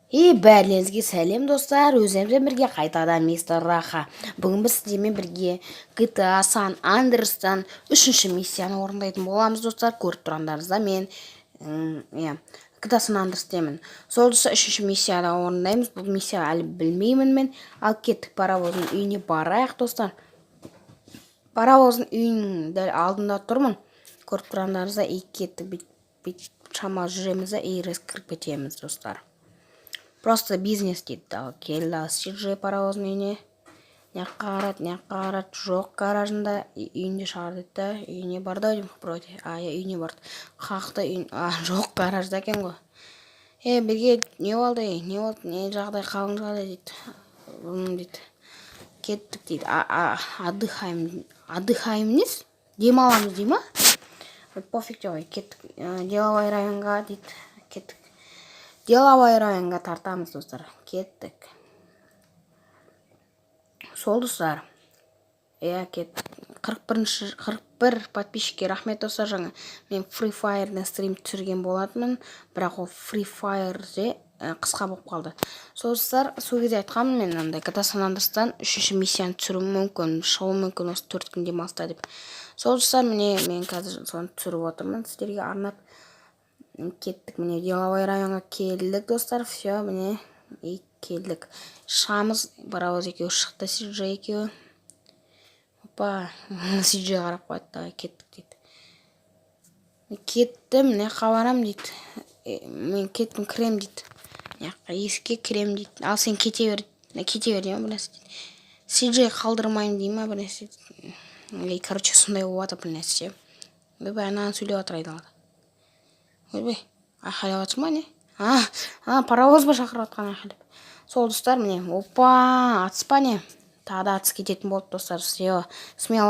Бәрлеріңізге сәлем достар, өзімізбен бірге қайтадан мистер Раха. Бүгін біз сіздермен бірге GTA San Andreas'тан 3-ші миссияны орындайтын боламыз достар. Көріп тұрғандарыңызда мен GTA San Andreas деймін. Сол достар 3-ші миссияда орындаймыз. Бұл миссия әлі білмеймін мен. Ал кеттік паровоздың үйіне барайық достар. Паровоздың үйінің дәл алдында тұрмын. Көріп тұрғандарыңызда кеттік шама жүреміз и кіріп кетеміз достар. Просто бизнес дейді. Келді CJ паровоздың үйіне. Неққа қарат, жоқ гаражында, үйінде шығар дейді. Үйіне барды деймін, вроде. Үйіне барды. Қақты жоқ гаражда екен ғой. Бірге не болды, не жағдай, қалың жағдай дейді. Кеттік дейді. Отдыхаемнес? Демаламыз дей ма? Пофиг жоқ, кеттік. Деловой районға дейді. Кеттік. Деловой районға тартамыз достар. Кеттік. Сол достар. Кеттік. 41 подписчикке рахмет достар. Жаңа мен Free Fire'дан стрим түсірген болатынмын, бірақ ол Free Fire'де қысқа болып қалды. Сол достар, сол кезде айтқанмын мен андай GTA San Andreas'тан 3-ші миссияны түсіруім мүмкін, шығуы мүмкін осы 4 күн демалыста деп. Сол достар, мен қазір соны түсіріп отырмын сіздерге арнап. Кеттік, міне деловой районға келдік достар. Все, міне келдік. Шығамыз, паровоз екеуі шықты, CJ екеуі. Опа, CJ қарап қойды, кеттік дейді. Кеттім, не қабарам дейді. Мен кеттім, кірем дейді. Есікке кірем дейді. Ал сен кете бер дейм, бір нәрсе дейді. CJ қалдырмайым дей ма, бір нәрсе дейді. Короче, сондай болатын бір нәрсе. Ананы сөйлеп отыр айдалада. Ойбай, айқайлап жатыр ма не? Паровоз ба шақырып жатқан айқайлап. Сол достар, міне, опа, атыс па не? Тағы да атыс кететін болды достар. Смело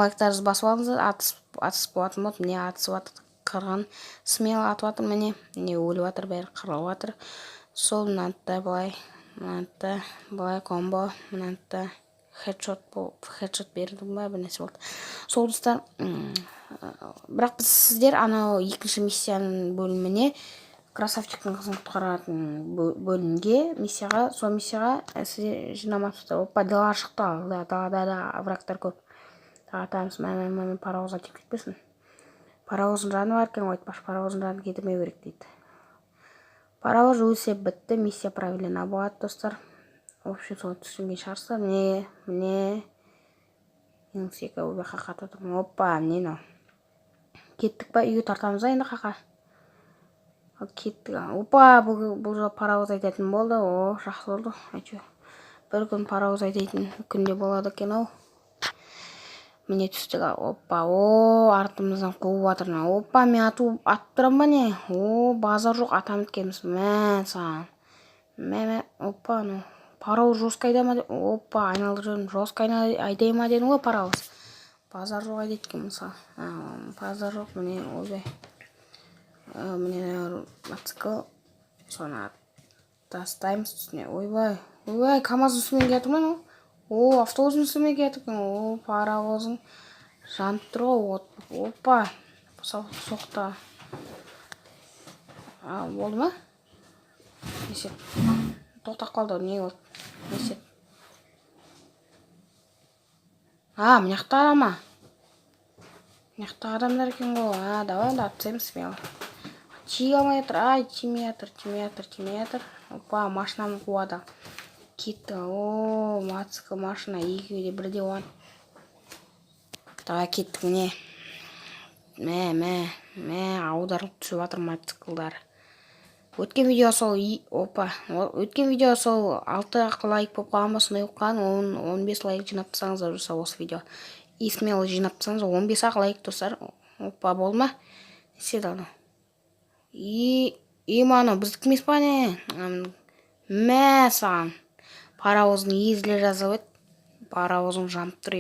лайктарыңызды басып алыңыздар. Атыс болатын болды. Міне атыс батыр, қырған. Смело атып жатыр, міне өліп жатыр, бәрі қырылып жатыр. Сол мынантта былай комбо, мынантта хедшот бердім ба, бір нәрсе болды. Сол достар, бірақ біз сіздер анау 2-ші миссияның бөліміне, красавчиктің қызын құтқаратын бөлімге, сол миссияға сіздер жинамапсыздар. Опа, дала шықты, далада врагтар көп. Тағатамыз, мән паровозға тек кетпесін. Паровоздың жаны бар екен, айтпаш, паровоздың жаны кетірмеу керек дейді. Паровоз өлсе бітті, миссия проведена болады достар. Вообще соны түсінген шығарсыздар. Міне сека өбе қақата тұрмын. Опа, міне. Кеттік па, үйге тартамыз енді қақа. Кеттік. Опа, бұл жол паровоз айтатын болды. Жақсы болды. Бір күн паровоз айтатын күнде болады екен ау. Міне түстік. Опа, артымыздан қуып жатыр. Опа, мен атып тұрам ба не? Базар жоқ, атамыз кеміз. Саған. Опа, паровоз жорстко айда ма? Опа, айналдыр жүрім. Жорстко айдай ма дедің ғой паровоз. Базар жоқ айдайды екен мысалы. Базар жоқ, міне, ойбай. Міне мотоцикл. Соны тастаймыз үстіне. Ойбай, КамАЗдың үстімен кетіп ма? Автобустың үстімен кетіп екен. Паровозың жанып тұр ғой. Опа, соқты. Болды ма? Несет. Тоқтап қалды, не болды? Несет. Мынақта адама. Мынақта адамдар екен ғой. Давай да атсаймыз смело. Тие алмай жатыр. Тимей жатыр. Опа, машинаны қуады. Кетті. Мотоцикл, машина, екеуі де бірде оған. Давай кеттік, міне. Аударылып түсіп жатыр мотоциклдар. Өткен видео сол 6 лайк болып қалған ба, сондай болып қалған, 15 лайк жинап тастаңыздар осы видео. Смело жинап тастаңыздар, 15 лайк достар. Опа, болды ма? Несе дауны? Мана, біздік емес па не? Саған. Паровоздың езіле жазып ет. Паровоздың жанып тұр,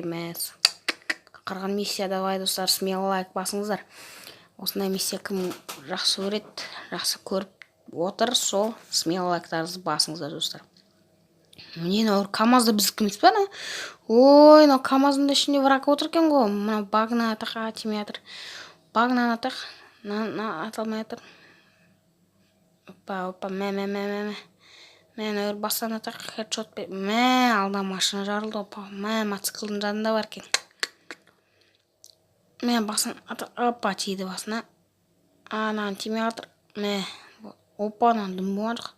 қырған миссия давай достар, смело лайк басыңыздар. Осындай миссия кім жақсы көреді, жақсы көріп отыр, сол смело лайктарыңызды басыңыздар достар. Міне, КамАЗда біздік емес па? КамАЗдың ішінде враг отыр екен ғой. Мына багына атақа тимей жатыр. Багынан атақ, аталмай жатыр. Опа, Мен өр бастан атақ хедшот бе. Алда машина жарылды. Мотоциклдың жанында бар екен. Басын атақ. Опа, тиді басына. Анан тимей жатыр. Опа, анан дым болған жоқ.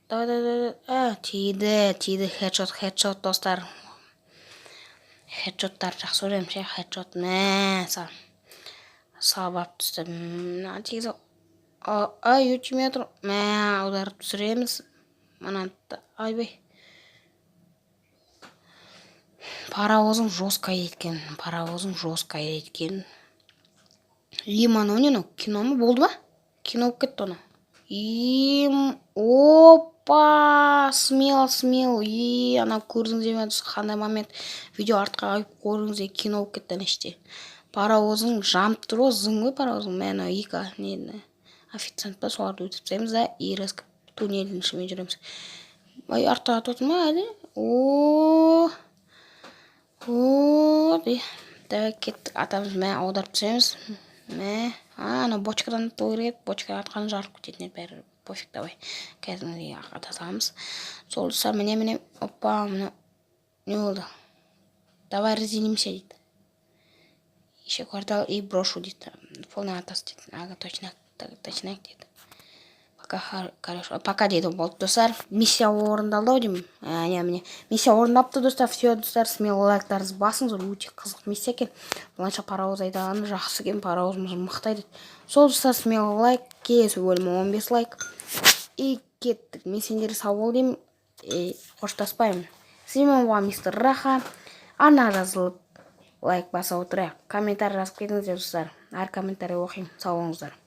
Давай. Тиді. Хедшот достар. Хедшоттар жақсы көремін ше. Хедшот. Салбап түсті. Тигіз. Тимей жатыр. Аударып түсіреміз. Айбай. Паровозың жестко еткен. Лимононин кино му болды ба? Кино болып кетті оны. Опа! Смел. Ана көрдіңіз бе? Қандай момент. Видео артқа қойып көрдіңіз, кино болып кетті неште. Паровозың жамып тұр, зың ғой паровозың. Екі официант па, соларды өтіп тастаймыз да, ересіп туннелдің ішімен жүреміз. Артқа атып ма әлі? Давай кеттік, атамыз, аударып түсеміз. Ана бочкадан ату керек, бочка атқан жарып кететін бәрі. Пофиг, давай. Кәдімгідей ата саламыз. Сол достар, міне. Опа, мына не болды? Давай разделимся дейді. Еще квартал и брошу дейді. Полный атас дейді. Ага, точно дейді. Пока дейді болды достар. Миссия орындалды ау деймін. Міне. Миссия орындапты достар. Все достар, смело лайктарыңызды басыңыздар. Өте қызық миссия екен. Бұлайша паровоз айдағаны жақсы екен. Паровозымыз мықты дейді. Сол достар, смело лайк. Келесі бөлімі 15 лайк. И кеттік. Мен сендерге сау бол деймін. Қоштаспаймын. Сізбен болған мистер Раха. Ана жазылып лайк баса отырайық. Комментарий жазып кетіңіздер достар. Әр комментарий оқимын. Сау болыңыздар.